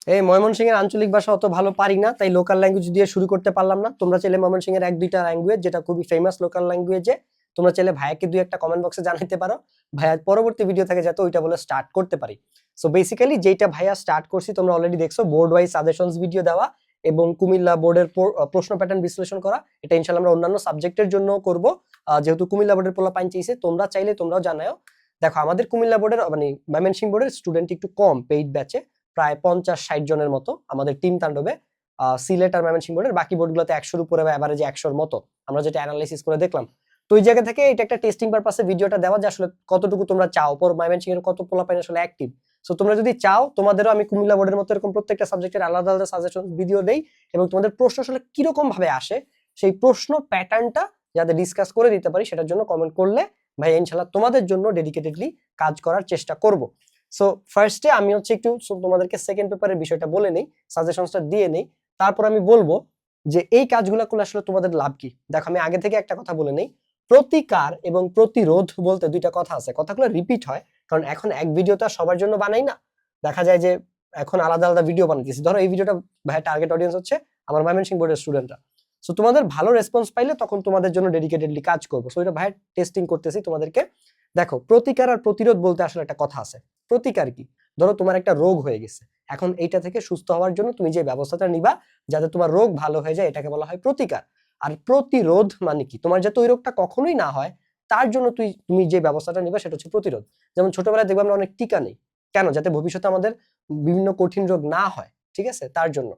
এই ময়মনসিংহের আঞ্চলিক ভাষা অত ভালো পারি না, তাই লোকাল ল্যাঙ্গুয়েজ দিয়ে শুরু করতে পারলাম না। তোমরা চাইলে ময়মনসিংহের এক দুইটা ল্যাঙ্গুয়েজ যেটা খুবই ফেমাস লোকাল ল্যাঙ্গুয়েজে তোমরা চাইলে ভাইয়াকে দুই একটা কমেন্ট বক্সে জানাতে পারো, ভাইয়ার পরবর্তী ভিডিও থেকে যাতে ওইটা বলে স্টার্ট করতে পারি। সো বেসিক্যালি যেটা ভাইয়া স্টার্ট করছি তোমরা অলরেডি দেখছো, বোর্ড ওয়াইজ সাজেশনস ভিডিও দেওয়া এবং কুমিল্লা বোর্ডের প্রশ্ন প্যাটার্ন বিশ্লেষণ করা। এটা ইনশাআল্লাহ আমরা অন্যান্য সাবজেক্টের জন্য করব, যেহেতু কুমিল্লা বোর্ডের পোলাপাইন চাইছে। তোমরা চাইলে তোমরাও জানাও। দেখো আমাদের কুমিল্লা বোর্ডের মানে ময়মনসিংহ বোর্ডের স্টুডেন্ট একটু কম পেইড ব্যাচে, প্রায় 50-60 জনের মতো আমাদের টিম তাণ্ডবে। সিলেট আর ময়মনসিংহ বোর্ডের বাকি বোর্ডগুলোতে 100-র উপরে বা এভারেজে 100-র মতো আমরা যেটা অ্যানালাইসিস করে দেখলাম। তো ওই জায়গা থেকে এটা একটা টেস্টিং পারপাসে ভিডিওটা দেওয়া যে আসলে কতটুকু তোমরা চাও, পর ময়মনসিংহ এর কত পোলাপাইন আসলে অ্যাক্টিভ। সো তোমরা যদি চাও তোমাদেরও আমি কুমিল্লা বোর্ডের মতো এরকম প্রত্যেকটা সাবজেক্টের আলাদা আলাদা সাজেশন ভিডিও দেই এবং তোমাদের প্রশ্ন আসলে কিরকম ভাবে আসে সেই প্রশ্ন প্যাটার্নটা যাতে ডিসকাস করে দিতে পারি, সেটার জন্য কমেন্ট করলে ভাই ইনশাআল্লাহ তোমাদের জন্য ডেডিকেটেডলি কাজ করার চেষ্টা করব। সো ফার্স্টে আমি হচ্ছে একটু তোমাদেরকে সেকেন্ড পেপারের বিষয়টা বলে নেই, সাজেশনসটা দিয়ে নেই, তারপর আমি বলবো যে এই কাজগুলো করলে আসলে তোমাদের লাভ কি। দেখো আমি আগে থেকে একটা কথা বলে নেই, প্রতিকার এবং প্রতিরোধ বলতে দুইটা কথা আছে, কথাগুলো রিপিট হয় কারণ এখন এক ভিডিওটা সবার জন্য বানাই না, দেখা যায় যে এখন আলাদা আলাদা ভিডিও বানাইতেছি। ধরো এই ভিডিওটা ভাই টার্গেট অডিয়েন্স হচ্ছে আমার ময়মনসিংহ বোর্ডের স্টুডেন্টরা। সো তোমাদের ভালো রেসপন্স পাইলে তখন তোমাদের জন্য ডেডিকেটেডলি কাজ করবো। সো এটা ভাই টেস্টিং করতেছি তোমাদেরকে। দেখো প্রতিকার আর প্রতিরোধ বলতে আসলে একটা কথা আছে। প্রতিকার কি? ধরো তোমার একটা রোগ হয়ে গেছে, এখন এইটা থেকে সুস্থ হওয়ার জন্য তুমি যে ব্যবস্থাটা নিবা যাতে তোমার রোগ ভালো হয়ে যায়, এটাকে বলা হয় প্রতিকার। আর প্রতিরোধ মানে কি? তোমার যাতে ওই রোগটা কখনোই না হয় তার জন্য তুমি যে ব্যবস্থাটা নিবা সেটা হচ্ছে প্রতিরোধ। যেমন ছোটবেলায় দেখবো আমরা অনেক টিকা নেই কেন? যাতে ভবিষ্যতে আমাদের বিভিন্ন কঠিন রোগ না হয়, ঠিক আছে, তার জন্য।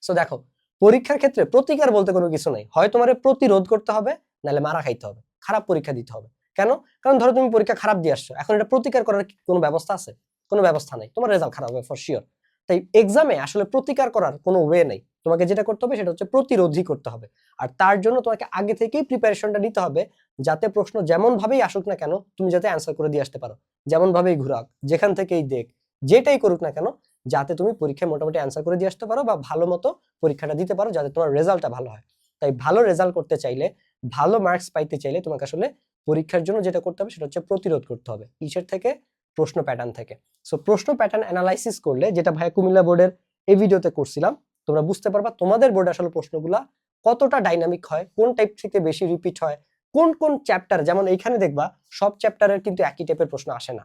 সো দেখো পরীক্ষার ক্ষেত্রে প্রতিকার বলতে কোনো কিছু নাই, হয় তোমার প্রতিরোধ করতে হবে নাহলে মারা খাইতে হবে, খারাপ পরীক্ষা দিতে হবে। কেন? কারণ ধরো তুমি পরীক্ষা খারাপ দিয়ে আসছো, এখন এটা প্রতিকার করার কোনো ব্যবস্থা আছে? কোনো ব্যবস্থা নেই, তোমার রেজাল্ট খারাপ হবে ফর শিওর। তাই এক্সামে আসলে প্রতিকার করার কোনো ওয়ে নেই, তোমাকে যেটা করতে হবে সেটা হচ্ছে প্রতিরোধই করতে হবে। আর তার জন্য তোমাকে আগে থেকেই প্রিপারেশনটা নিতে হবে যাতে প্রশ্ন যেমন ভাবেই আসুক না কেন তুমি যাতে অ্যান্সার করে দিয়ে আসতে পারো, যেমন ভাবেই ঘুরাক, যেখান থেকেই দেখ, যেটাই করুক না কেন যাতে তুমি পরীক্ষায় মোটামুটি অ্যান্সার করে দিয়ে আসতে পারো বা ভালো মতো পরীক্ষাটা দিতে পারো যাতে তোমার রেজাল্টটা ভালো হয়। তাই ভালো রেজাল্ট করতে চাইলে, ভালো মার্কস পাইতে চাইলে তোমাকে আসলে পরীক্ষার জন্য যেটা করতে হবে সেটা হচ্ছে প্রতিরোধ করতে হবে। কিসের থেকে? প্রশ্ন প্যাটার্ন থেকে। সো প্রশ্ন প্যাটার্ন অ্যানালাইসিস করলে, যেটা ভাইয়া কুমিল্লা বোর্ডের এই ভিডিওতে করছিলাম, তোমরা বুঝতে পারবা তোমাদের বোর্ডে আসলে প্রশ্নগুলা কতটা ডাইনামিক হয়, কোন টাইপ থেকে বেশি রিপিট হয়, কোন কোন চ্যাপ্টার। যেমন এইখানে দেখবা সব চ্যাপ্টারের কিন্তু একই টাইপের প্রশ্ন আসে না।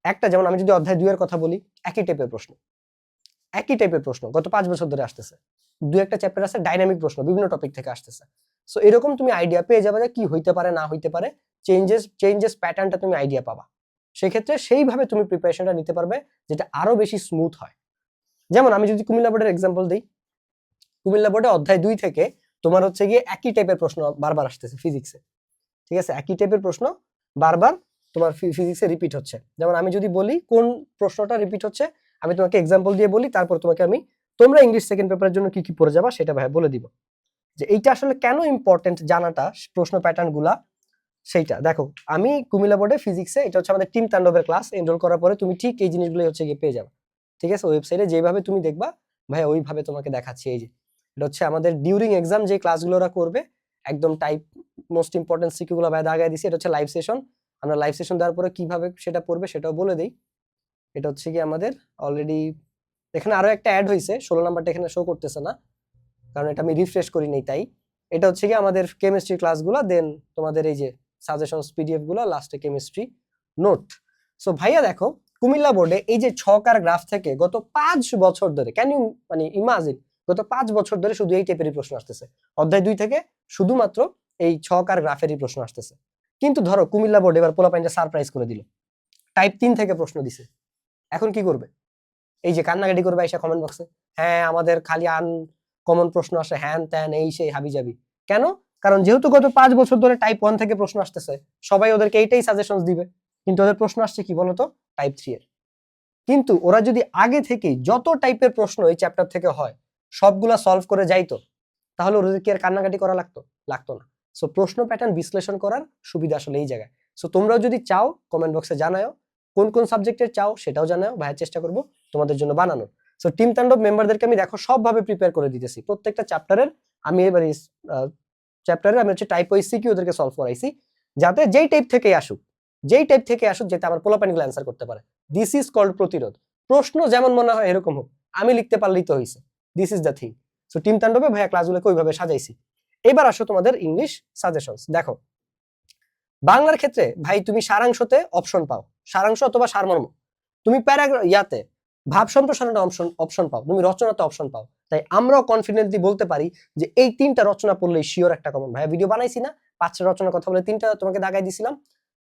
একটা যেমন আমি যদি অধ্যায় 2 এর কথা বলি, একই টাইপের প্রশ্ন, একই টাইপের প্রশ্ন গত 5 বছর ধরে আসতেছে। দুই একটা চ্যাপ্টার আছে ডাইনামিক প্রশ্ন, বিভিন্ন টপিক থেকে আসতেছে। সো এরকম তুমি আইডিয়া পেয়ে যাবে যে কি হইতে পারে না হইতে পারে, চেঞ্জেস প্যাটার্নটা তুমি আইডিয়া পাবা। সেক্ষেত্রে সেইভাবে তুমি প্রিপারেশনটা নিতে পারবে যেটা আরো বেশি স্মুথ হয়। যেমন আমি যদি কুমিল্লা বোর্ডের এক্সাম্পল দিই, কুমিল্লা বোর্ডে অধ্যায় 2 থেকে তোমার হচ্ছে গিয়ে একই টাইপের প্রশ্ন বারবার আসতেছে ফিজিক্সে, ঠিক আছে, একই টাইপের প্রশ্ন বারবার তোমার ফিজিক্সে রিপিট হচ্ছে। যেমন আমি যদি বলি কোন প্রশ্নটা রিপিট হচ্ছে, আমি তোমাকে এক্সাম্পল দিয়ে বলি, তারপর তোমাকে আমি তোমরা ইংলিশ সেকেন্ড পেপারের জন্য কি কি পড়ে যাবা সেটা ভাই বলে দিব যে এইটা আসলে কেন ইম্পর্টেন্ট জানাটা, প্রশ্ন প্যাটার্ন গুলা। সেইটা দেখো আমি কুমিল্লা বোর্ডে ফিজিক্সে, এটা হচ্ছে আমাদের টিম তাণ্ডবের ক্লাস, এনরোল করার পরে তুমি ঠিক এই জিনিসগুলো হচ্ছে গিয়ে পেয়ে যাবে, ঠিক আছে। ওয়েবসাইটে যেভাবে তুমি দেখবা ভাই ওইভাবে তোমাকে দেখাচ্ছি। এই যে এটা হচ্ছে আমাদের ডিউরিং এক্সাম যে ক্লাসগুলো ওরা করবে, একদম টাইপ মোস্ট ইম্পর্টেন্ট সিকিউ গুলো ভাই দাগায় দিছি। এটা হচ্ছে লাইভ সেশন, আমরা লাইভ সেশন দেওয়ার পরে কিভাবে সেটা পড়বে সেটাও বলে দেই। এটা হচ্ছে কি আমাদের অলরেডি এখানে আরো একটা অ্যাড হয়েছে, 16 নাম্বারটা এখানে শো করতেছে না কারণ এটা আমি রিফ্রেশ করি নাই। তাই এটা হচ্ছে কি আমাদের কেমিস্ট্রি ক্লাসগুলো, দেন তোমাদের এই যে সাজেশনস পিডিএফ গুলো, লাস্টে কেমিস্ট্রি নোট। সো ভাইয়া দেখো কুমিল্লা বোর্ডে এই যে ছক আর গ্রাফ থেকে গত 5 বছর ধরে, ক্যান ইউ মানে ইমাজিন, গত 5 বছর ধরে শুধু এই টাইপেরই প্রশ্ন আসতেছে। অধ্যায় 2 থেকে শুধুমাত্র এই ছক আর গ্রাফেরই প্রশ্ন আসতেছে। কিন্তু ধরো কুমিল্লা বোর্ড এবার পোলাপাইনটা সারপ্রাইজ করে দিল, টাইপ 3 থেকে প্রশ্ন দিছে। এখন কি করবে? এই যে কান্নাকাটি করবে এসে কমেন্ট বক্সে, হ্যাঁ আমাদের খালি কমন প্রশ্ন আসে, হ্যান ত্যান এই সেই হাবি যাবি। কেন? কারণ যেহেতু গত 5 বছর ধরে টাইপ 1 থেকে প্রশ্ন আসতেছে, সবাই ওদেরকে এইটাই সাজেশনস দিবে। কিন্তু ওদের প্রশ্ন আসছে কি বলতো? টাইপ 3 এর। কিন্তু ওরা যদি আগে থেকেই যত টাইপের প্রশ্ন এই চ্যাপ্টার থেকে হয় সবগুলা সলভ করে যাইতো, তাহলে ওদের কি আর কান্নাকাটি করা লাগতো? লাগতো না। সো প্রশ্ন প্যাটার্ন বিশ্লেষণ করার সুবিধা আসলে এই জায়গায়। সো তোমরাও যদি চাও কমেন্ট বক্সে জানাও, কোন কোন সাবজেক্টের চাও সেটাও জানাও, ভাইয়ের চেষ্টা করব তোমাদের জন্য বানানোর। সো টিম তাণ্ডব মেম্বারদেরকে আমি দেখো সবভাবে প্রিপেয়ার করে দিতেছি প্রত্যেকটা চ্যাপ্টারের। আমি এবারে চ্যাপ্টারে আমি হচ্ছে টাইপ ওয়াইজ সিকিউ ওদেরকে সলভ করাইছি, যাতে যেই টাইপ থেকে আসুক, যেই টাইপ থেকে আসুক, যাতে আমার পোলাপানিগুলো অ্যান্সার করতে পারে। দিস ইজ কল্ড প্রতিরোধ। প্রশ্ন যেমন মনে হয় এরকম হোক, আমি লিখতে পারলেই তো হয়েছে। This is the thing. So team তাণ্ডবে ভাইয়া ক্লাসগুলোকে ওইভাবে সাজাইছি। এবার আসো তোমাদের ইংলিশ সাজেশনস। দেখো বাংলার ক্ষেত্রে ভাই তুমি সারাংশতে অপশন পাও, সারাংশ অথবা সারমর্ম। তুমি প্যারাগ্রাফ ইয়াতে ভাব সম্প্রসারণে অপশন পাও, তুমি রচনাতে অপশন পাও। তাই আমরাও কনফিডেন্টলি বলতে পারি যে এই 3টা রচনা পড়লেই শিওর একটা কমন। ভাইয়া ভিডিও বানাইছি না 5টা রচনার কথা বলে 3টা তোমাকে দাগাই দিছিলাম।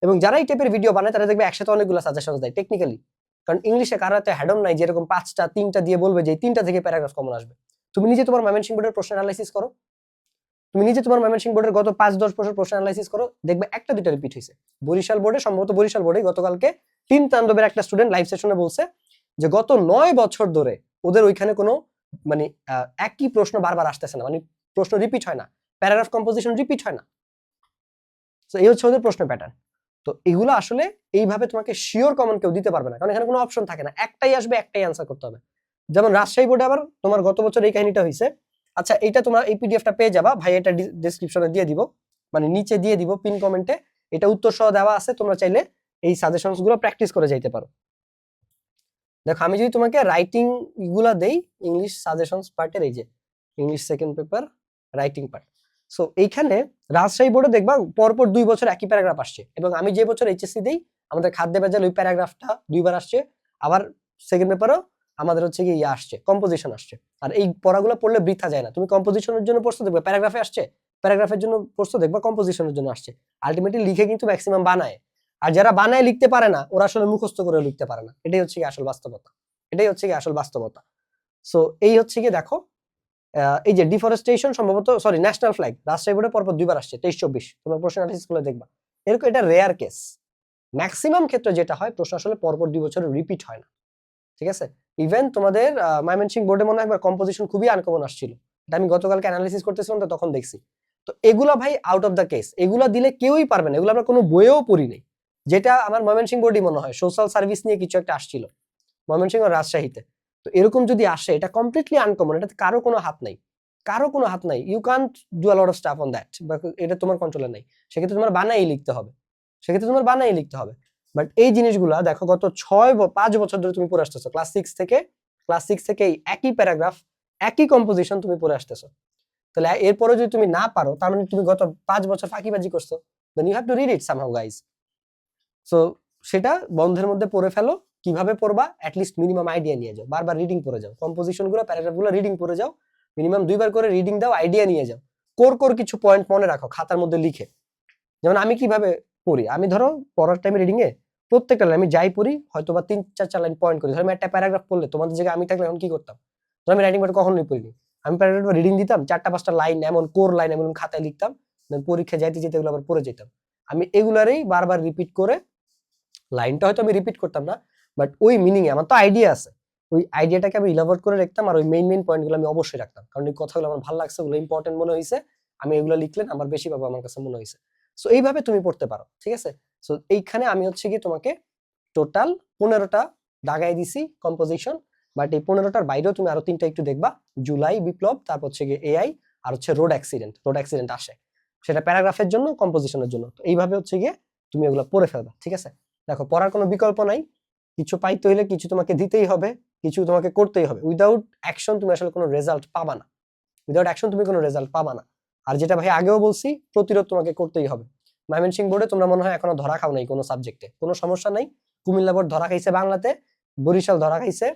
এবং যারা এই টাইপের ভিডিও বানায় তারা দেখবে একসাথে অনেকগুলো সাজেশনস দেয় টেকনিক্যালি। কারণ ইংলিশে কারো এত হ্যাডম নাই যেরকম 5টা 3টা দিয়ে বলবে যে এই 3টা থেকে প্যারাগ্রাফ কমন আসবে। তুমি নিজে তোমার ময়মনসিংহ বোর্ডের প্রশ্ন অ্যানালাইসিস করো, তুমি নিজে তোমার ময়মনসিংহ বোর্ডের গত 5-10 বছর প্রশ্ন অ্যানালাইসিস করো, দেখবে একটা দুইটা রিপিট হয়েছে। বরিশাল বোর্ডে, সম্ভবত বরিশাল বোর্ডে গতকালকে টিম তাণ্ডবের একটা স্টুডেন্ট লাইভ সেশনে বলছে যে গত 9 বছর ধরে ওদের ওইখানে কোনো মানে একই প্রশ্ন বারবার আসতেছে না, মানে প্রশ্ন রিপিট হয় না, প্যারাগ্রাফ কম্পোজিশন রিপিট হয় না। তো এই হচ্ছে ওদের প্রশ্ন প্যাটার্ন। তো এগুলো আসলে এইভাবে তোমাকে শিওর কমন কেউ দিতে পারবে না, কারণ এখানে কোনো অপশন থাকে না, একটাই আসবে, একটাই অ্যান্সার করতে হবে। যেমন রাজশাহী বোর্ডে আবার তোমার গত বছর এই কাহিনীটা হয়েছে। আচ্ছা এটা তোমরা এই পিডিএফটা পেয়ে যাবা ভাই, এটা ডেসক্রিপশনে দিয়ে দিব, মানে নিচে দিয়ে দিব পিন কমেন্টে, এটা উত্তর সহ দেওয়া আছে, তোমরা চাইলে এই সাজেশনস গুলো প্র্যাকটিস করে যাইতে পারো। দেখো আমি যদি তোমাকে রাইটিং গুলা দেই, ইংলিশ সাজেশনস পার্টের এই যে English second paper writing part. So এইখানে রাজশাহী বোর্ডে দেখবা পরপর 2 বছর একই প্যারাগ্রাফ আসছে, এবং আমি যে বছর এইচএসসি দেই আমাদের খাদ্য ভেজাল ওই প্যারাগ্রাফটা 2বার আসছে। আবার সেকেন্ড পেপারও আমাদের হচ্ছে কি ইয়ে আসছে, কম্পোজিশন আসছে। আর এই পড়াগুলো পড়লে বৃথা যায় না, তুমি কম্পোজিশনের জন্য পড়ছো দেখবে প্যারাগ্রাফে আসছে, প্যারাগ্রাফের জন্য পড়ছো দেখবা কম্পোজিশনের জন্য আসছে। আলটিমেটলি লিখে কিন্তু ম্যাক্সিমাম বানায়, আর যারা বানায় লিখতে পারে না ওরা আসলে মুখস্থ করে লিখতে পারে না। এটাই হচ্ছে কি আসল বাস্তবতা, এটাই হচ্ছে কি আসল বাস্তবতা। সো এই হচ্ছে কি দেখো এই যে ডিফরেস্টেশন সম্ভবত সরি ন্যাশনাল ফ্ল্যাগ রাজশাহী বোর্ডে পরপর 2বার আসছে 23-24, তোমরা প্রশ্ন অ্যানালিসিস করে দেখবা। এরকম এটা রেয়ার কেস, ম্যাক্সিমাম ক্ষেত্রে যেটা হয় প্রশ্ন আসলে পরপর 2 বছরে রিপিট হয় না। ঠিক আছে, ইভেন তোমাদের ময়মনসিংহ বোর্ডে মনে হয় একবার কম্পোজিশন খুবই আনকমন আসছিল, এটা আমি গতকালকে অ্যানালিসিস করতেছিলাম তো তখন দেখছি। তো এগুলা ভাই আউট অফ দ্য কেস, এগুলা দিলে কেউই পারবে না, এগুলো আমরা কোনো বইয়েও পড়ি নাই। যেটা আমার ময়মনসিংহ বোর্ডই মনে হয় সোশ্যাল সার্ভিস নিয়ে কিছু একটা আসছিল ময়মনসিংহ রাজশাহীতে, তো এরকম যদি আসে এটা কমপ্লিটলি আনকমন, এটা কারো কোনো হাত নাই, কারো কোনো হাত নাই, you can't do a lot of stuff on that, এটা তোমার কন্ট্রোলে নাই। সেক্ষেত্রে তোমার বানাই লিখতে হবে, সেক্ষেত্রে তোমার বানাই লিখতে হবে। বাট এই জিনিসগুলা দেখো গত 5 বছর ধরে তুমি পড়ে আসতেছো, ক্লাস 6 থেকে একই প্যারাগ্রাফ একই কম্পোজিশন তুমি পড়ে আসতেছো। তাহলে এরপরে যদি তুমি না পারো তার মানে তুমি গত 5 বছর ফাঁকিবাজি করছো, then you have to read it somehow guys. So সেটা বন্ধের মধ্যে পড়ে ফেলো, কিভাবে পড়বা অ্যাটলিস্ট মিনিমাম আইডিয়া নিয়ে যাও, বারবার রিডিং পড়ে যাও, কম্পোজিশন গুলো প্যারাগ্রাফ গুলো রিডিং পড়ে যাও, মিনিমাম 2বার করে রিডিং দাও, আইডিয়া নিয়ে যাও, কোর কিছু পয়েন্ট মনে রাখো খাতার মধ্যে লিখে। যেমন আমি কিভাবে পড়ি, আমি ধরো পড়ার টাইমে রিডিং এ প্রত্যেকটা লাইন আমি যাই পড়ি হয়তো বা 3-4 লাইন পয়েন্ট করি। ধরো আমি একটা প্যারাগ্রাফ পড়লে তোমাদের জায়গায় আমি থাকলে এখন কি করতাম, ধরো আমি রাইটিং পার্ট কখনোই পড়িনি, আমি প্যারাগ্রাফ রিডিং দিতাম 4-5টা লাইন এমন কোর লাইন এমন খাতায় লিখতাম, দেন পরীক্ষা যাইতে যেতে এগুলো আবার পড়ে যেতাম। আমি এগুলারই বারবার রিপিট করে, লাইনটা হয়তো আমি রিপিট করতাম না বাট ওই মিনিং এ আমার তো আইডিয়া আছে, ওই আইডিয়াটাকে আমি ইলাবোরেট করে রাখতাম, আর ওই মেইন পয়েন্টগুলো আমি অবশ্যই রাখতাম, কারণ এই কথাগুলো আমার ভালো লাগছে, ওগুলো ইম্পর্টেন্ট মনে হয়েছে, আমি এগুলো লিখলে আমার বেশি পাবো আমার কাছে মনে হয়েছে। সো এইভাবে তুমি পড়তে পারো, ঠিক আছে। সো এইখানে আমি হচ্ছে কি তোমাকে টোটাল 15টা দাগাই দিছি কম্পোজিশন, বাট এই 15টার বাইরেও তুমি আরো 3টা একটু দেখবা, জুলাই বিপ্লব, তারপর হচ্ছে গিয়ে এআই, আর হচ্ছে রোড অ্যাক্সিডেন্ট আসে, সেটা প্যারাগ্রাফের জন্য কম্পোজিশনের জন্য। তো এইভাবে হচ্ছে গিয়ে তুমি এগুলো পড়ে ফেলবা, ঠিক আছে। দেখো পড়ার কোনো বিকল্প নাই, কিছু পাইতে হইলে কিছু তোমাকে দিতেই হবে, কিছু তোমাকে করতেই হবে। উইদাউট অ্যাকশন তুমি আসলে কোনো রেজাল্ট পাবা না, উইদাউট অ্যাকশন তুমি কোনো রেজাল্ট পাবা না। আর যেটা ভাই আগেও বলছি, প্রতিরোধ তোমাকে করতেই হবে। ময়মনসিংহ বোর্ডে তোমরা মনে হয় এখনো ধরা খাও নাই কোনো সাবজেক্টে, কোনো সমস্যা নাই। কুমিল্লা বোর্ড ধরা খাইছে বাংলাতে, বরিশাল ধরা খাইছে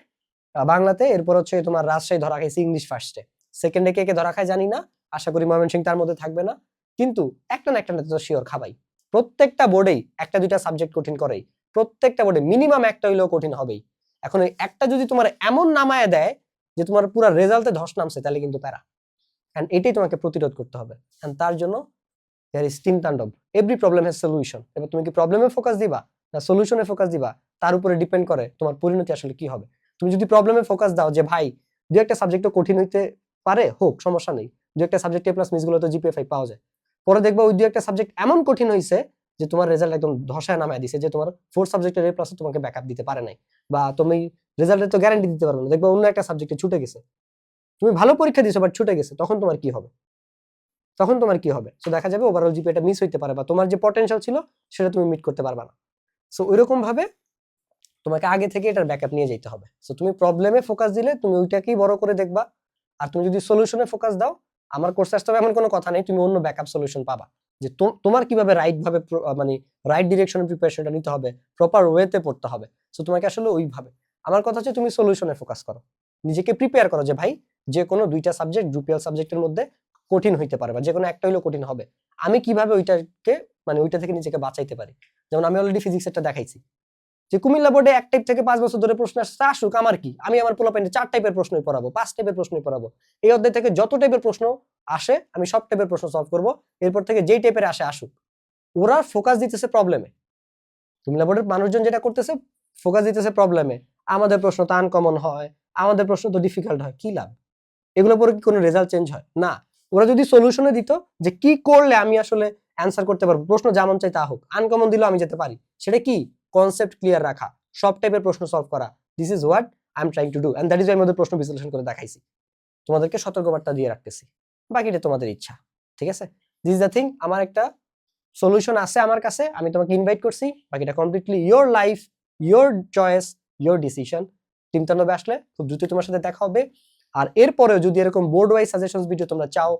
বাংলাতে, এরপর হচ্ছে তোমার রাজশাহী ধরা খাইছে ইংলিশ ফার্স্টে, সেকেন্ডে কে কে ধরা খায় জানি না, আশা করি ময়মনসিংহ তার মধ্যে থাকবে না, কিন্তু একটা না একটা তো শিওর খাবাই। প্রত্যেকটা বোর্ডেই 1-2টা সাবজেক্ট কঠিন করেই, প্রত্যেকটা বোর্ডে মিনিমাম একটা হইলেও কঠিন হবেই। এখন এই একটা যদি তোমার এমন নামায় দেয় যে তোমার পুরো রেজাল্টে ধস নামছে, তাহলে কিন্তু প্যারা, এন্ড এটাই তোমাকে প্রতিরোধ করতে হবে। এন্ড তার জন্য দেয়ার ইজ টিম তাণ্ডব, এভরি প্রবলেম হ্যাজ সলিউশন। এবার তুমি কি প্রবলেমে ফোকাস দিবা না সলিউশনে ফোকাস দিবা, তার উপরে ডিপেন্ড করে তোমার পরিণতি আসলে কি হবে। তুমি যদি প্রবলেমে ফোকাস দাও যে ভাই 2-একটা সাবজেক্ট কঠিন হইতে পারে, হোক সমস্যা নেই, 2-একটা সাবজেক্ট A+ মিস গুলো তো জিপিএ 5 পাওয়া যায়, পরে দেখবা ওই 2-একটা সাবজেক্ট এমন কঠিন হইছে যে তোমার রেজাল্ট একদম ধসায় নামায় দিছে, যে তোমার 4 সাবজেক্টের A+ তোমাকে ব্যাকআপ দিতে পারে নাই, বা তুমি রেজাল্টের তো গ্যারান্টি দিতে পারবে না, দেখবা অন্য একটা সাবজেক্টে ছুটে গেছে, তুমি ভালো পরীক্ষা দিছো বাট ছুটে গেছে, তখন তোমার কি হবে, তখন তোমার কি হবে? সো দেখা যাবে ওভারঅল জিপিএটা মিস হইতে পারে, বা তোমার যে পটেনশিয়াল ছিল সেটা তুমি মিট করতে পারবা না। সো ওইরকম ভাবে তোমাকে আগে থেকে এটার ব্যাকআপ নিয়ে যেতে হবে। সো তুমি প্রবলেমে ফোকাস দিলে তুমি ওইটাকেই বড় করে দেখবা, আর তুমি যদি সলিউশনে ফোকাস দাও, আমার কোর্সে আসতে হবে এমন কোনো কথা নেই, তুমি অন্য ব্যাকআপ সলিউশন পাবা যে তোমার কিভাবে রাইট ভাবে মানে রাইট ডিরেকশনে প্রিপারেশনটা নিতে হবে, প্রপার ওয়েতে পড়তে হবে। সো তোমাকে আসলে ওইভাবে, আমার কথা হচ্ছে তুমি সলিউশনে ফোকাস করো, নিজেকে প্রিপেয়ার করো যে ভাই যে কোনো দুইটা সাবজেক্ট গ্রুপিয়াল সাবজেক্টের মধ্যে কঠিন হইতে পারে, বা যে কোনো একটা হইলেও কঠিন হবে, আমি কিভাবে ওইটাকে মানে ওইটা থেকে নিজেকে বাঁচাইতে পারি। যেমন আমি অলরেডি ফিজিক্স একটা দেখাইছি যে কুমিল্লা বোর্ডে এক টাইপ থেকে 5 বছর ধরে প্রশ্ন আসছে, আসুক, আমার কি, আমি আমার পোলাপাইনে 4 টাইপের প্রশ্নই পড়াবো, 5 টাইপের প্রশ্নই পড়াবো। এই অধ্যায় থেকে যত টাইপের প্রশ্ন আসে আমি সব টাইপের প্রশ্ন সলভ করব, এরপর থেকে যেই টাইপের আসে আসুক। ওরা ফোকাস দিতেছে প্রবলেমে, কুমিল্লা বোর্ডের মানুষজন যেটা করতেছে ফোকাস দিতেছে প্রবলেমে, আমাদের প্রশ্ন তো আনকমন হয়, আমাদের প্রশ্ন তো ডিফিকাল্ট হয়, কি লাভ? এগুলো পরে কি কোনো রেজাল্ট চেঞ্জ হয়? না। ওরা যদি সলিউশনে দিত যে কি করলে আমি আসলে অ্যান্সার করতে পারবো, প্রশ্ন যেমন চাই তা হোক, আনকমন দিলেও আমি যেতে পারি, সেটা কি? কনসেপ্ট ক্লিয়ার রাখা, সব টাইপের প্রশ্ন সলভ করা। This is what I am trying to do, and that is why আমাদের প্রশ্ন বিশ্লেষণ করে দেখাইছি, তোমাদেরকে সতর্কবার্তা দিয়ে রাখতেছি, বাকিটা তোমাদের ইচ্ছা। ঠিক আছে, দিস ইজ দ্য থিং। আমার একটা সলিউশন আছে আমার কাছে, আমি তোমাকে ইনভাইট করছি, বাকিটা completely your life, your choice, your decision. Team তাণ্ডবে আসলে খুব দ্রুতই তোমার সাথে দেখা হবে। আর এরপরেও যদি এরকম বোর্ড ওয়াইজ সাজেশনস ভিডিও তোমরা চাও,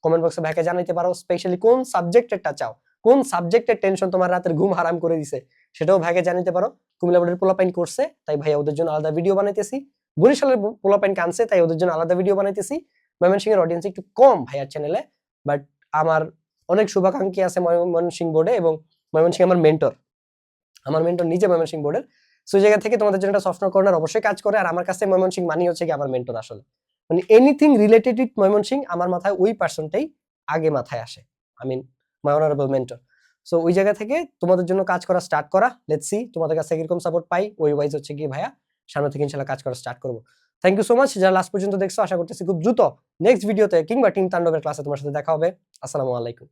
কমেন্ট বক্সে ভাইকে জানাইতে পারো, স্পেশালি কোন সাবজেক্টেরটা চাও, কোন সাবজেক্টের টেনশন তোমার রাতের ঘুম হারাম করে দিছে, সেটাও ভাইকে জানাইতে পারো। কুমিল্লা বোর্ডের পোলাপাইন করছে তাই ভাইয়া ওদের জন্য আলাদা ভিডিও বানাইতেছি, বরিশালের পোলাপাইন কানছে তাই ওদের জন্য আলাদা ভিডিও বানাইতেছি। ময়মনসিংহ এর অডিয়েন্স একটু কম ভাইয়ার চ্যানেলে, বাট আমার অনেক শুভাকাঙ্ক্ষী আছে ময়মনসিংহ বোর্ডে, এবং ময়মনসিংহ আমার মেন্টর নিজে ময়মনসিংহ বোর্ডের। সো এই জায়গা থেকে তোমাদের জন্য একটা সফটওয়্যার কর্নার অবশ্যই কাজ করে। আর আমার কাছে ময়মনসিংহ মানি হচ্ছে কি আমার মেন্টর, আসলে মানে এনিথিং রিলেটেড উইথ ময়মনসিংহ আমার মাথায় ওই পার্সনটাই আগে মাথায় আসে, I mean my honourable mentor. So ওই জায়গা থেকে তোমাদের জন্য কাজ করা স্টার্ট করা, লেটস সি তোমাদের কাছে কিরকম সাপোর্ট পাই, ওই ওয়াইজ হচ্ছে কি ভাইয়া সামনে থেকে ইনশাআল্লাহ কাজ করা স্টার্ট করবো। থ্যাংক ইউ সো মাচ যারা লাস্ট পর্যন্ত দেখছো, আশা করতেছি খুব দ্রুত নেক্সট ভিডিওতে কিংবা টিম তাণ্ডবের ক্লাসে তোমার সাথে দেখা হবে। আসসালামু আলাইকুম।